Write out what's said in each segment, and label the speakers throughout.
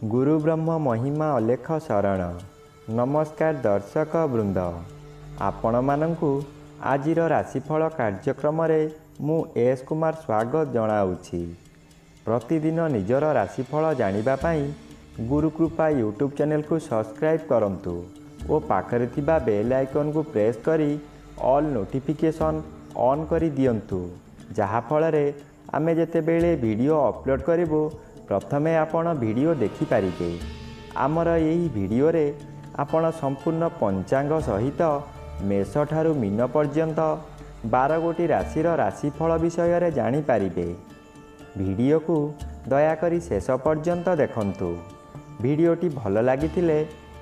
Speaker 1: गुरु ब्रह्म महिमा अलेख शरण। नमस्कार दर्शक वृंद, आपण मानंकु आजिर राशिफल कार्यक्रम मु एस कुमार स्वागत जनाऊँगी। प्रतिदिन निजर राशिफल जानिबा पाई गुरुकृपा यूट्यूब चैनल को सब्सक्राइब करंतु और पाखरे थिबा बेल आइकन को प्रेस करी ऑल नोटिफिकेशन ऑन करी दियंतु, जहा फଳରେ आमे जेतेबेले वीडियो अपलोड करिवो प्रथमे आपण वीडियो देखि पारिबे। आमर यही वीडियो रे आपण संपूर्ण पंचांग सहित मेष ठारू मीन पर्यंत 12 गोटी राशिर राशिफल विषय रे जानि पारिबे। वीडियो को दया करी शेष पर्यंत देखंतु। वीडियोटी भल लागिथिले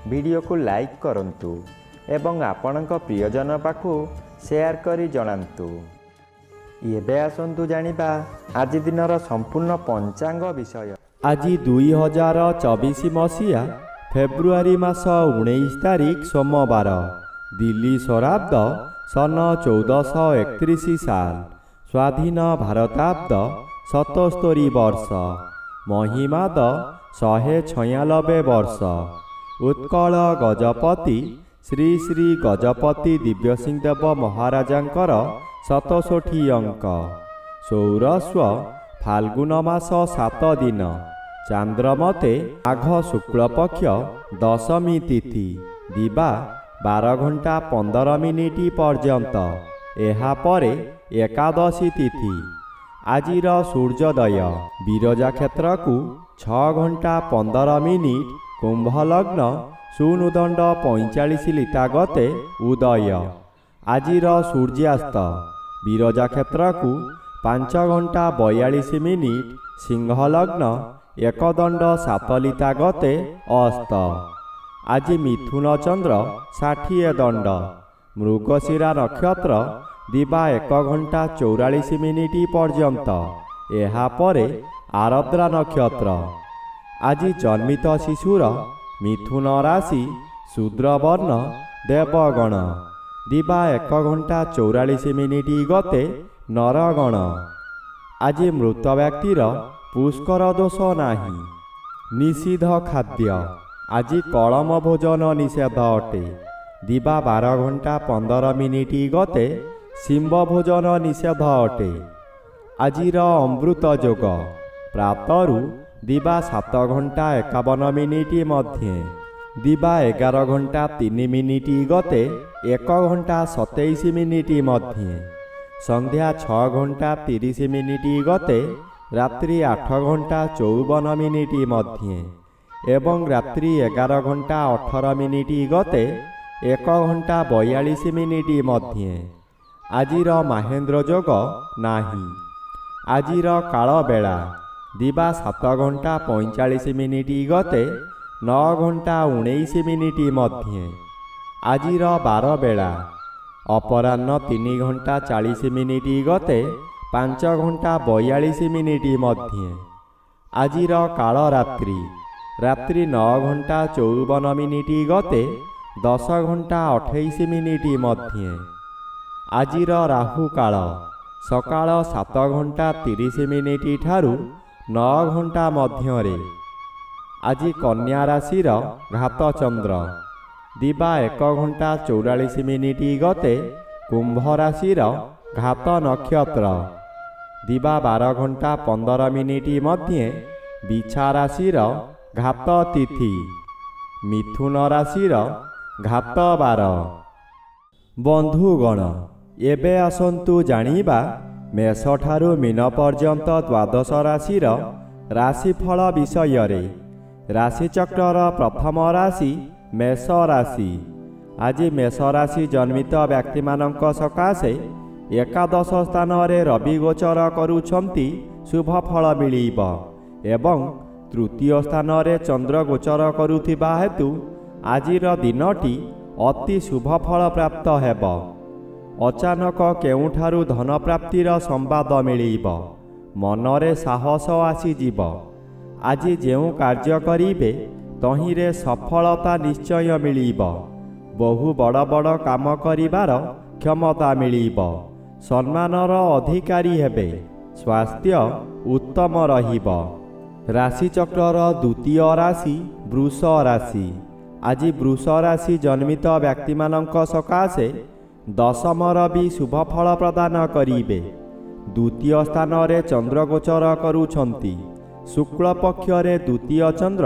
Speaker 1: वीडियो को लाइक करंतु एवं आपणक प्रियजन पाखु शेयर करी जणांतु। एबे आसंतु जानिबा आज दिनर संपूर्ण पंचांग विषय।
Speaker 2: आज 2024 मसीहा फेब्रुआरी मास 19 तारिख सोमवार, दिल्ली शराब्द सन 1431 साल, स्वाधीन भारताब्द 77 वर्ष, महिमाद 196 वर्ष। उत्कल गजपति श्री श्री गजपति दिव्यसिंहदेव महाराजांकर 67 अंक। सौरस्व फाल्गुन मास 7 दिन, चांद्रमते माघ शुक्ल पक्ष दशमी तिथि, दिवा 12 घंटा 15 मिनिट पर्यंत। एहा परे एकादशी तिथि। आजिर सूर्योदय विरजा क्षेत्र को 6 घंटा 15 मिनिट, कुंभ लग्न सुनुदंड 45 लिटा गते उदय। आजिर सूर्यास्त विरजा क्षेत्र को 5 घंटा 42 मिनिट, सिंह लग्न एकदंड 7 लिटा गते अस्त। आज मिथुन चंद्र 60 दंड, मृगशिरा नक्षत्र दिवा 1 घंटा 44 मिनिट पर्यंत। एहा परे आरद्रा नक्षत्र। आज जन्मित शिशुर मिथुन राशि, शूद्रवर्ण देवगण, दिवा 1 घंटा 44 मिनिट गते नरगण। आज मृत व्यक्तिर पुष्कर दोष नाही। निषिद्ध खाद्य। आज कलम भोजन निषेध अटे। दिवा 12 घंटा 15 मिनिट गते शिंब भोजन निषेध अटे। आजिर अमृत योग प्रातरु दिवा 7 घंटा 51 मिनिट मध्ये, दिवा 11 घंटा 3 मिनिट गते 1 घंटा 27 मिनिट मध्ये, संध्या 6 घंटा 30 मिनिट गते रात्रि 8 घंटा 54 मिनिट मध्ये एवं रात्रि 11 घंटा 18 मिनिट गते 1 घंटा 42 मिनिट मध्ये। आजिर महेंद्र योग नाही। आजिर काल बेला दिवा 7 घंटा 45 मिनिट गते 9 घंटा 19 मिनिट मध्ये। आजिर 12 बेला अपराह्न 3 घंटा 40 मिनिट गते 5 घंटा 42 मिनिट मध्ये। आजिर काल रात्रि रात्रि 9 घंटा 54 मिनिट गते 10 घंटा 28 मिनिट मध्ये। आजिर राहु काल सकाळ 7 घंटा 30 मिनिट ठारू 9 घंटा मध्यरे। आज कन्या राशिर घात चंद्र, दिवा 1 घंटा 44 मिनिट गते कुंभ राशिर घात नक्षत्र, दिवा 12 घंटा 15 मिनिट मध्ये बिछा राशिर घात तिथि, मिथुन राशिर घात 12। बंधुगण, एबे आसंतु जानिबा मेष ठारू मीन पर्यंत द्वादश राशिर राशिफल विषय रे। राशिचक्रर प्रथम राशि मेष राशि। आज मेष राशि जन्मित व्यक्ति मानक सकाशे एकादश स्थान रे रवि गोचर करुछंती शुभ फल मिलिब एवं तृतीय स्थान रे चंद्र गोचर करुथिबा हेतु आजिर दिनटी अति शुभ फल प्राप्त हेब। अचानक केउठारू धन प्राप्तिर संवाद मिलिब। मनरे साहस आसीजिब। आज जेउ कार्य करिबे तहिरे सफलता निश्चय मिलिब। बहु बड़ बड़ काम करिबार क्षमता मिलिब। सम्मानर अधिकारी हेबे। स्वास्थ्य उत्तम रहिब। ରାଶିଚକ୍ରର ଦ୍ୱିତୀୟ ରାଶି ବୃଷ ରାଶି। ଆଜି ବୃଷ ରାଶି ଜନ୍ମିତ ବ୍ୟକ୍ତିମାନଙ୍କ ସକାଶେ ଦଶମର ବି ଶୁଭ ଫଳ ପ୍ରଦାନ କରିବେ। ଦ୍ୱିତୀୟ ସ୍ଥାନରେ ଚନ୍ଦ୍ର ଗୋଚର କରୁଛନ୍ତି। ଶୁକ୍ଳ ପକ୍ଷରେ ଦ୍ୱିତୀୟ ଚନ୍ଦ୍ର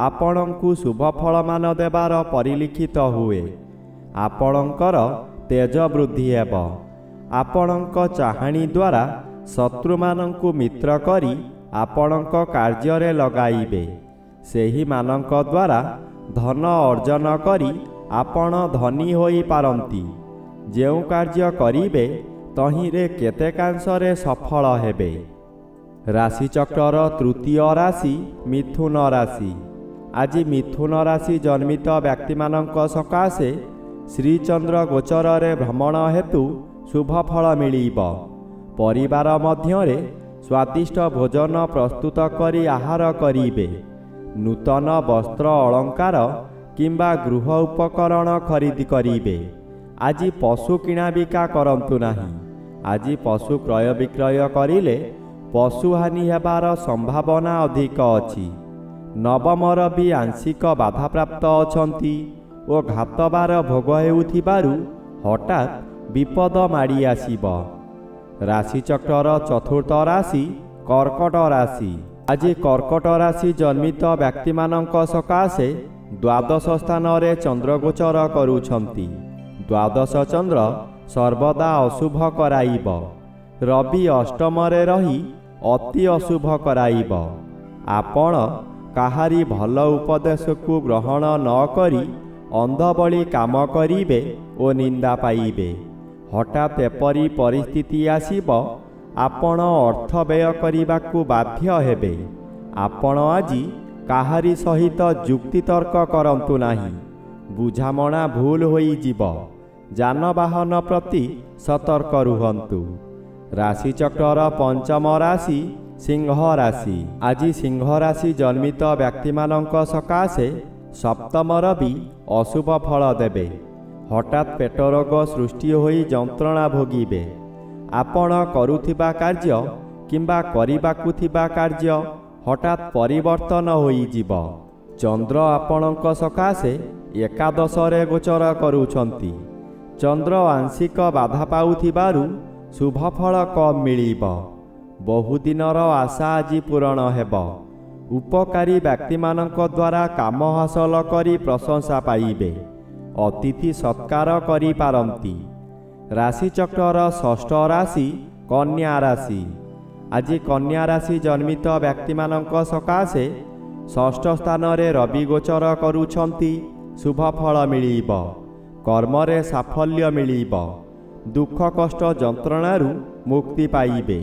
Speaker 2: ଆପଣଙ୍କୁ ଶୁଭ ଫଳମାନ ଦେବାର ପରିଲିଖିତ ହୁଏ। ଆପଣଙ୍କର ତେଜ ବୃଦ୍ଧି ହେବ। ଆପଣଙ୍କ ଚାହାଣୀ ଦ୍ୱାରା ଶତ୍ରୁମାନଙ୍କୁ ମିତ୍ର କରି ଆପଣଙ୍କ କାର୍ଯ୍ୟରେ ଲଗାଇବେ। ସେହିମାନଙ୍କ ଦ୍ୱାରା ଧନ ଅର୍ଜନ କରି ଆପଣ ଧନୀ ହୋଇପାରନ୍ତି। ଯେଉଁ କାର୍ଯ୍ୟ କରିବେ ତହିଁରେ କେତେକାଂଶରେ ସଫଳ ହେବେ। ରାଶିଚକ୍ରର ତୃତୀୟ ରାଶି ମିଥୁନ ରାଶି। ଆଜି ମିଥୁନ ରାଶି ଜନ୍ମିତ ବ୍ୟକ୍ତିମାନଙ୍କ ସକାଶେ ଶ୍ରୀଚନ୍ଦ୍ର ଗୋଚରରେ ଭ୍ରମଣ ହେତୁ ଶୁଭ ଫଳ ମିଳିବ। ପରିବାର ମଧ୍ୟରେ ସ୍ୱାଦିଷ୍ଟ ଭୋଜନ ପ୍ରସ୍ତୁତ କରି ଆହାର କରିବେ। ନୂତନ ବସ୍ତ୍ର ଅଳଙ୍କାର କିମ୍ବା ଗୃହ ଉପକରଣ ଖରିଦ କରିବେ। ଆଜି ପଶୁ କିଣାବିକା କରନ୍ତୁ ନାହିଁ। ଆଜି ପଶୁ କ୍ରୟ ବିକ୍ରୟ କରିଲେ ପଶୁହାନି ହେବାର ସମ୍ଭାବନା ଅଧିକ ଅଛି। ନବମର ବି ଆଂଶିକ ବାଧାପ୍ରାପ୍ତ ଅଛନ୍ତି ଓ ଘାତବାର ଭୋଗ ହେଉଥିବାରୁ ହଠାତ୍ ବିପଦ ମାଡ଼ି ଆସିବ। ରାଶିଚକ୍ରର ଚତୁର୍ଥ ରାଶି କର୍କଟ ରାଶି। ଆଜି କର୍କଟ ରାଶି ଜନ୍ମିତ ବ୍ୟକ୍ତିମାନଙ୍କ ସକାଶେ ଦ୍ୱାଦଶ ସ୍ଥାନରେ ଚନ୍ଦ୍ରଗୋଚର କରୁଛନ୍ତି। ଦ୍ୱାଦଶ ଚନ୍ଦ୍ର ସର୍ବଦା ଅଶୁଭ କରାଇବ। ରବି ଅଷ୍ଟମରେ ରହି ଅତି ଅଶୁଭ କରାଇବ। ଆପଣ କାହାରି ଭଲ ଉପଦେଶକୁ ଗ୍ରହଣ ନ କରି ଅନ୍ଧ ଭଳି କାମ କରିବେ ଓ ନିନ୍ଦା ପାଇବେ। ହଠାତ୍ ଏପରି ପରିସ୍ଥିତି ଆସିବ ଆପଣ ଅର୍ଥ ବ୍ୟୟ କରିବାକୁ ବାଧ୍ୟ ହେବେ। ଆପଣ ଆଜି କାହାରି ସହିତ ଯୁକ୍ତିତର୍କ କରନ୍ତୁ ନାହିଁ। ବୁଝାମଣା ଭୁଲ ହୋଇଯିବ। ଯାନବାହନ ପ୍ରତି ସତର୍କ ରୁହନ୍ତୁ। ରାଶିଚକ୍ରର ପଞ୍ଚମ ରାଶି ସିଂହ ରାଶି। ଆଜି ସିଂହ ରାଶି ଜନ୍ମିତ ବ୍ୟକ୍ତିମାନଙ୍କ ସକାଶେ ସପ୍ତମର ବି ଅଶୁଭ ଫଳ ଦେବେ। ହଠାତ୍ ପେଟ ରୋଗ ସୃଷ୍ଟି ହୋଇ ଯନ୍ତ୍ରଣା ଭୋଗିବେ। ଆପଣ କରୁଥିବା କାର୍ଯ୍ୟ କିମ୍ବା କରିବାକୁ ଥିବା କାର୍ଯ୍ୟ ହଠାତ୍ ପରିବର୍ତ୍ତନ ହୋଇଯିବ। ଚନ୍ଦ୍ର ଆପଣଙ୍କ ସକାଶେ ଏକାଦଶରେ ଗୋଚର କରୁଛନ୍ତି। ଚନ୍ଦ୍ର ଆଂଶିକ ବାଧା ପାଉଥିବାରୁ ଶୁଭ ଫଳ କମ୍ ମିଳିବ। ବହୁଦିନର ଆଶା ଆଜି ପୂରଣ ହେବ। ଉପକାରୀ ବ୍ୟକ୍ତିମାନଙ୍କ ଦ୍ୱାରା କାମ ହାସଲ କରି ପ୍ରଶଂସା ପାଇବେ। ଅତିଥି ସତ୍କାର କରିପାରନ୍ତି। ରାଶିଚକ୍ରର ଷଷ୍ଠ ରାଶି କନ୍ୟା ରାଶି। ଆଜି କନ୍ୟା ରାଶି ଜନ୍ମିତ ବ୍ୟକ୍ତିମାନଙ୍କ ସକାଶେ ଷଷ୍ଠ ସ୍ଥାନରେ ରବି ଗୋଚର କରୁଛନ୍ତି। ଶୁଭ ଫଳ ମିଳିବ। କର୍ମରେ ସାଫଲ୍ୟ ମିଳିବ। ଦୁଃଖ କଷ୍ଟ ଯନ୍ତ୍ରଣାରୁ ମୁକ୍ତି ପାଇବେ।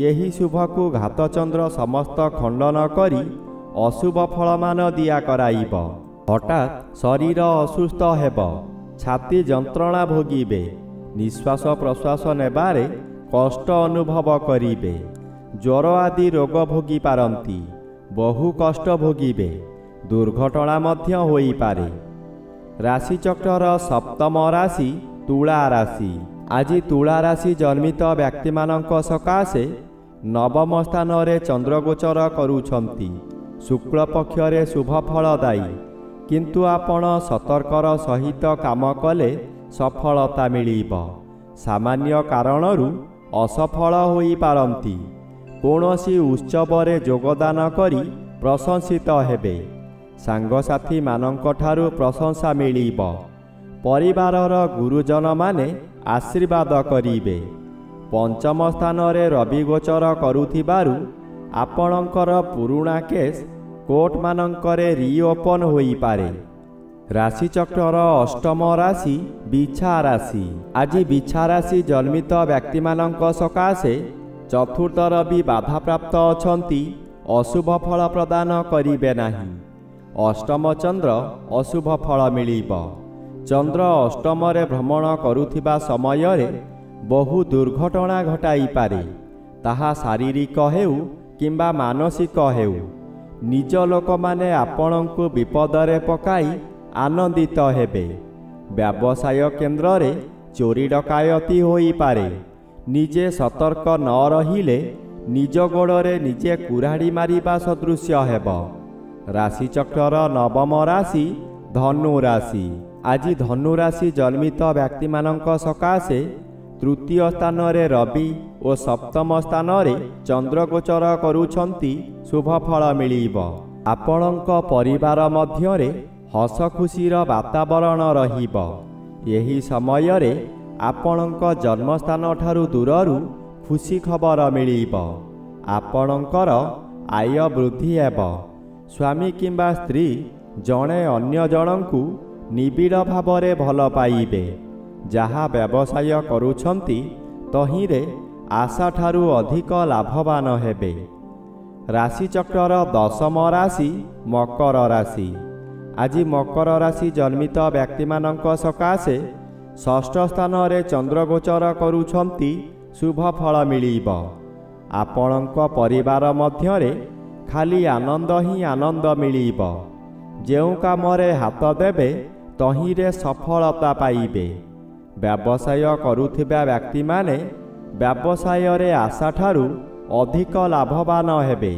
Speaker 2: ଏହି ଶୁଭକୁ ଘାତଚନ୍ଦ୍ର ସମସ୍ତ ଖଣ୍ଡନ କରି ଅଶୁଭ ଫଳମାନ ଦିଆ କରାଇବ। ହଠାତ୍ ଶରୀର ଅସୁସ୍ଥ ହେବ। ଛାତି ଯନ୍ତ୍ରଣା ଭୋଗିବେ। ନିଶ୍ୱାସ ପ୍ରଶ୍ୱାସ ନେବାରେ କଷ୍ଟ ଅନୁଭବ କରିବେ। ଜ୍ୱର ଆଦି ରୋଗ ଭୋଗି ପାରନ୍ତି। ବହୁ କଷ୍ଟ ଭୋଗିବେ। ଦୁର୍ଘଟଣା ମଧ୍ୟ ହୋଇପାରେ। ରାଶିଚକ୍ରର ସପ୍ତମ ରାଶି ତୁଳା ରାଶି। ଆଜି ତୁଳା ରାଶି ଜନ୍ମିତ ବ୍ୟକ୍ତିମାନଙ୍କ ସକାଶେ ନବମ ସ୍ଥାନରେ ଚନ୍ଦ୍ରଗୋଚର କରୁଛନ୍ତି। ଶୁକ୍ଳ ପକ୍ଷରେ ଶୁଭ ଫଳଦାୟୀ। କିନ୍ତୁ ଆପଣ ସତର୍କର ସହିତ କାମ କଲେ ସଫଳତା ମିଳିବ। ସାମାନ୍ୟ କାରଣରୁ ଅସଫଳ ହୋଇପାରନ୍ତି। କୌଣସି ଉତ୍ସବରେ ଯୋଗଦାନ କରି ପ୍ରଶଂସିତ ହେବେ। ସାଙ୍ଗସାଥୀମାନଙ୍କଠାରୁ ପ୍ରଶଂସା ମିଳିବ। ପରିବାରର ଗୁରୁଜନମାନେ ଆଶୀର୍ବାଦ କରିବେ। ପଞ୍ଚମ ସ୍ଥାନରେ ରବି ଗୋଚର କରୁଥିବାରୁ ଆପଣଙ୍କର ପୁରୁଣା କେସ୍ କୋର୍ଟମାନଙ୍କରେ ରିଓପନ୍ ହୋଇପାରେ। ରାଶିଚକ୍ରର ଅଷ୍ଟମ ରାଶି ବିଛା ରାଶି। ଆଜି ବିଛା ରାଶି ଜନ୍ମିତ ବ୍ୟକ୍ତିମାନଙ୍କ ସକାଶେ ଚତୁର୍ଥର ବି ବାଧାପ୍ରାପ୍ତ ଅଛନ୍ତି। ଅଶୁଭ ଫଳ ପ୍ରଦାନ କରିବେ ନାହିଁ। ଅଷ୍ଟମ ଚନ୍ଦ୍ର ଅଶୁଭ ଫଳ ମିଳିବ। ଚନ୍ଦ୍ର ଅଷ୍ଟମରେ ଭ୍ରମଣ କରୁଥିବା ସମୟରେ ବହୁ ଦୁର୍ଘଟଣା ଘଟାଇପାରେ। ତାହା ଶାରୀରିକ ହେଉ କିମ୍ବା ମାନସିକ ହେଉ। ନିଜ ଲୋକମାନେ ଆପଣଙ୍କୁ ବିପଦରେ ପକାଇ ଆନନ୍ଦିତ ହେବେ। ବ୍ୟବସାୟ କେନ୍ଦ୍ରରେ ଚୋରି ଡକାୟତି ହୋଇପାରେ। ନିଜେ ସତର୍କ ନ ରହିଲେ ନିଜ ଗୋଡ଼ରେ ନିଜେ କୁରାଢ଼ି ମାରିବା ସଦୃଶ୍ୟ ହେବ। ରାଶିଚକ୍ରର ନବମ ରାଶି ଧନୁ ରାଶି। ଆଜି ଧନୁ ରାଶି ଜନ୍ମିତ ବ୍ୟକ୍ତିମାନଙ୍କ ସକାଶେ ତୃତୀୟ ସ୍ଥାନରେ ରବି ଓ ସପ୍ତମ ସ୍ଥାନରେ ଚନ୍ଦ୍ର ଗୋଚର କରୁଛନ୍ତି। ଶୁଭ ଫଳ ମିଳିବ। ଆପଣଙ୍କ ପରିବାର ମଧ୍ୟରେ ହସ ଖୁସିର ବାତାବରଣ ରହିବ। ଏହି ସମୟରେ ଆପଣଙ୍କ ଜନ୍ମସ୍ଥାନ ଠାରୁ ଦୂରରୁ ଖୁସି ଖବର ମିଳିବ। ଆପଣଙ୍କର ଆୟ ବୃଦ୍ଧି ହେବ। ସ୍ୱାମୀ କିମ୍ବା ସ୍ତ୍ରୀ ଜଣେ ଅନ୍ୟ ଜଣଙ୍କୁ ନିବିଡ଼ ଭାବରେ ଭଲ ପାଇବେ। ଯାହା ବ୍ୟବସାୟ କରୁଛନ୍ତି ତହିଁରେ ଆଶାଠାରୁ ଅଧିକ ଲାଭବାନ ହେବେ। ରାଶିଚକ୍ରର ଦଶମ ରାଶି ମକର ରାଶି। ଆଜି ମକର ରାଶି ଜନ୍ମିତ ବ୍ୟକ୍ତିମାନଙ୍କ ସକାଶେ ଷଷ୍ଠ ସ୍ଥାନରେ ଚନ୍ଦ୍ରଗୋଚର କରୁଛନ୍ତି। ଶୁଭ ଫଳ ମିଳିବ। ଆପଣଙ୍କ ପରିବାର ମଧ୍ୟରେ ଖାଲି ଆନନ୍ଦ ହିଁ ଆନନ୍ଦ ମିଳିବ। ଯେଉଁ କାମରେ ହାତ ଦେବେ ତହିଁରେ ସଫଳତା ପାଇବେ। ବ୍ୟବସାୟ କରୁଥିବା ବ୍ୟକ୍ତିମାନେ ବ୍ୟବସାୟରେ ଆଶାଠାରୁ ଅଧିକ ଲାଭବାନ ହେବେ।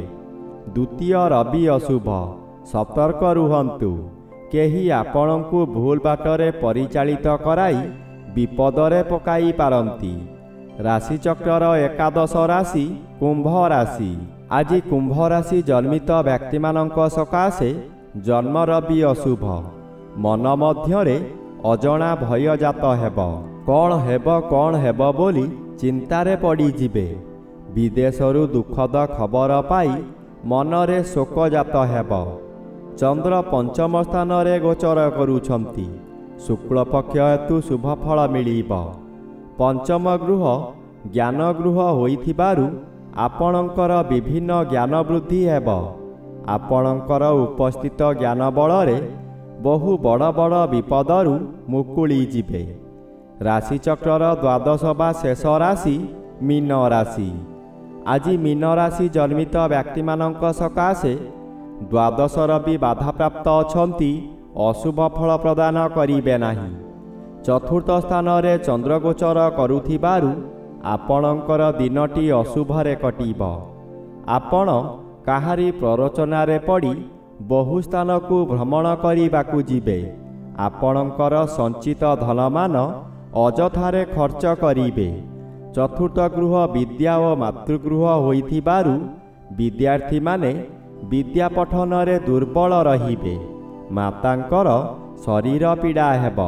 Speaker 2: ଦ୍ୱିତୀୟ ରବି ଅଶୁଭ। ସତର୍କ ରୁହନ୍ତୁ। କେହି ଆପଣଙ୍କୁ ଭୁଲ ବାଟରେ ପରିଚାଳିତ କରାଇ ବିପଦରେ ପକାଇ ପାରନ୍ତି। ରାଶିଚକ୍ରର ଏକାଦଶ ରାଶି କୁମ୍ଭ ରାଶି। ଆଜି କୁମ୍ଭ ରାଶି ଜନ୍ମିତ ବ୍ୟକ୍ତିମାନଙ୍କ ସକାଶେ ଜନ୍ମ ରବି ଅଶୁଭ। ମନ ମଧ୍ୟରେ ଅଜଣା ଭୟ ଜାତ ହେବ। କ'ଣ ହେବ ବୋଲି ଚିନ୍ତାରେ ପଡ଼ିଯିବେ। ବିଦେଶରୁ ଦୁଃଖଦ ଖବର ପାଇ ମନରେ ଶୋକ ଜାତ ହେବ। ଚନ୍ଦ୍ର ପଞ୍ଚମ ସ୍ଥାନରେ ଗୋଚର କରୁଛନ୍ତି। ଶୁକ୍ଳପକ୍ଷ ହେତୁ ଶୁଭ ଫଳ ମିଳିବ। ପଞ୍ଚମ ଗୃହ ଜ୍ଞାନ ଗୃହ ହୋଇଥିବାରୁ ଆପଣଙ୍କର ବିଭିନ୍ନ ଜ୍ଞାନ ବୃଦ୍ଧି ହେବ। ଆପଣଙ୍କର ଉପସ୍ଥିତ ଜ୍ଞାନ ବଳରେ ବହୁ ବଡ଼ ବଡ଼ ବିପଦରୁ ମୁକୁଳି ଯିବେ। ରାଶିଚକ୍ରର ଦ୍ୱାଦଶ ବା ଶେଷ ରାଶି ମୀନ ରାଶି। ଆଜି ମୀନ ରାଶି ଜନ୍ମିତ ବ୍ୟକ୍ତିମାନଙ୍କ ସକାଶେ ଦ୍ୱାଦଶ ରବି ବାଧାପ୍ରାପ୍ତ ଅଛନ୍ତି। ଅଶୁଭ ଫଳ ପ୍ରଦାନ କରିବେ ନାହିଁ। ଚତୁର୍ଥ ସ୍ଥାନରେ ଚନ୍ଦ୍ରଗୋଚର କରୁଥିବାରୁ ଆପଣଙ୍କର ଦିନଟି ଅଶୁଭରେ କଟିବ। ଆପଣ କାହାରି ପ୍ରରୋଚନାରେ ପଡ଼ି ବହୁ ସ୍ଥାନକୁ ଭ୍ରମଣ କରିବାକୁ ଯିବେ। ଆପଣଙ୍କର ସଞ୍ଚିତ ଧନମାନ ଅଯଥାରେ ଖର୍ଚ୍ଚ କରିବେ। ଚତୁର୍ଥ ଗୃହ ବିଦ୍ୟା ଓ ମାତୃଗୃହ ହୋଇଥିବାରୁ ବିଦ୍ୟାର୍ଥୀମାନେ ବିଦ୍ୟା ପଠନରେ ଦୁର୍ବଳ ରହିବେ। ମାତାଙ୍କର ଶରୀର ପୀଡ଼ା ହେବ।